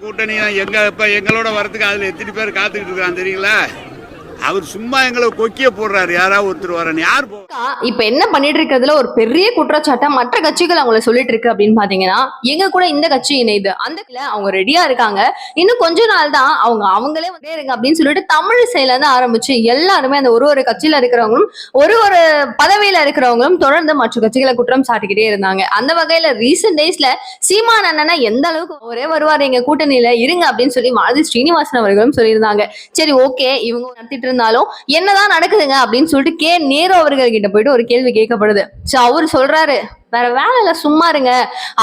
கூட்டணி எங்களோட வரதுக்கு அதுல எத்தனை பேர் காத்துக்கிட்டு இருக்கான் தெரியுங்களா? அவர் சும்மா எங்களை கொக்கிய போடுறாரு. யாராவது ஒருத்தர் வரணும். யார் இப்ப என்ன பண்ணிட்டு இருக்கிறதுல ஒரு பெரிய குற்றச்சாட்டை மற்ற கட்சிகள் அவங்கள சொல்லிட்டு இருக்கு அப்படின்னு பாத்தீங்கன்னா, எங்க கூட இந்த கட்சி இணையுது, அந்த அவங்க ரெடியா இருக்காங்க, இன்னும் கொஞ்ச நாள் தான் அவங்களே வந்து இருங்க அப்படின்னு சொல்லிட்டு தமிழிசையில இருந்து ஆரம்பிச்சு எல்லாருமே அந்த ஒரு கட்சியில இருக்கிறவங்களும் ஒரு பதவியில இருக்கிறவங்களும் தொடர்ந்து மற்ற கட்சிகளை குற்றம் சாட்டிக்கிட்டே இருந்தாங்க. அந்த வகையில ரீசெண்ட் டேஸ்ல சீமான் அண்ணனா எந்த அளவுக்கு ஒரே வருவார் எங்க கூட்டணியில இருங்க அப்படின்னு சொல்லி மாலதி ஸ்ரீனிவாசன் அவர்களும் சொல்லியிருந்தாங்க. சரி, ஓகே, இவங்க நடத்திட்டு இருந்தாலும் என்னதான் நடக்குதுங்க அப்படின்னு சொல்லிட்டு நேரு அவர்கள் கிட்ட போயிட்டு ஒரு கேள்வி கேட்கப்படுது. சோ அவரு சொல்றாரு, வேற வேலை இல்ல, சும்மா இருங்க,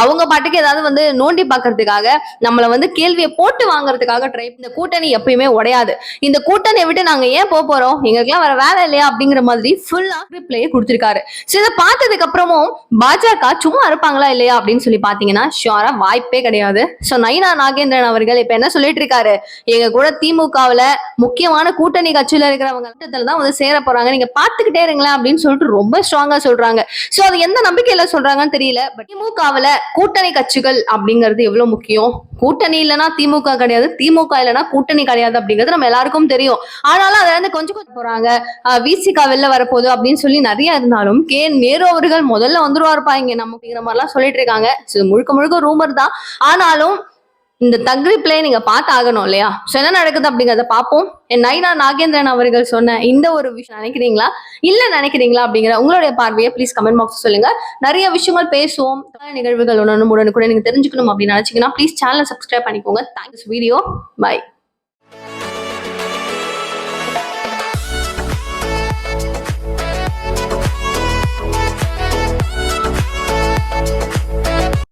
அவங்க பாட்டுக்கு ஏதாவது வந்து நோண்டி பாக்குறதுக்காக நம்மள வந்து கேள்வியை போட்டு வாங்குறதுக்காக ட்ரை. இந்த கூட்டணி எப்பயுமே உடையாது, இந்த கூட்டணியை விட்டு நாங்க ஏன் போறோம், எங்களுக்கெல்லாம் வேற வேலை இல்லையா அப்படிங்கிற மாதிரி ஃபுல்லா ரிப்ளையே கொடுத்திருக்காரு. சோ இதை பார்த்ததுக்கு அப்புறமும் பாஜக சும்மா இருப்பாங்களா இல்லையா அப்படின்னு சொல்லி பாத்தீங்கன்னா ஷியோரா வாய்ப்பே கிடையாது. சோ நயினா நாகேந்திரன் அவர்கள் இப்ப என்ன சொல்லிட்டு இருக்காரு, எங்க கூட திமுகவுல முக்கியமான கூட்டணி கட்சியில இருக்கிறவங்க தான் வந்து சேர போறாங்க, நீங்க பாத்துக்கிட்டே இருங்களேன் அப்படின்னு சொல்லிட்டு ரொம்ப ஸ்ட்ராங்கா சொல்றாங்க. சோ அது எந்த நம்பிக்கையில சொல்றாங்கன்னு தெரியல. பட் திமுகவுல கூட்டணி கட்சிகள் அப்படிங்கிறது எவ்வளவு முக்கியம். கூட்டணி இல்லைன்னா திமுக கிடையாது, திமுக இல்லைன்னா கூட்டணி கிடையாது அப்படிங்கிறது நம்ம எல்லாருக்கும் தெரியும். ஆனாலும் அதுல இருந்து கொஞ்சம் போறாங்க, விசிகா வெளில வரப்போகுது அப்படின்னு சொல்லி நிறைய இருந்தாலும் நேரு அவர்கள் முதல்ல வந்துருவாருப்பா இங்க நம்ம அப்படிங்கிற மாதிரி எல்லாம் சொல்லிட்டு இருக்காங்க. முழுக்க முழுக்க ரூமர் தான். ஆனாலும் இந்த தக்ரி பிளே நீங்க பார்த்து ஆகணும் இல்லையா? என்ன நடக்குது அப்படிங்கறத பார்ப்போம். நயினா நாகேந்திரன் அவர்கள் சொன்ன இந்த ஒரு விஷயம் நினைக்கிறீங்களா இல்ல நினைக்கிறீங்களா அப்படிங்கிற உங்களுடைய பார்வையை ப்ளீஸ் கமெண்ட் பாக்ஸ் சொல்லுங்க. நிறைய விஷயங்கள் பேசுவோம். நிகழ்வுகள் உடனுக்குடன் நீங்க தெரிஞ்சுக்கணும் அப்படின்னு நினைச்சீங்கன்னா ப்ளீஸ் சேனலை சப்ஸ்கிரைப் பண்ணிக்கோங்க. Thanks video. பை.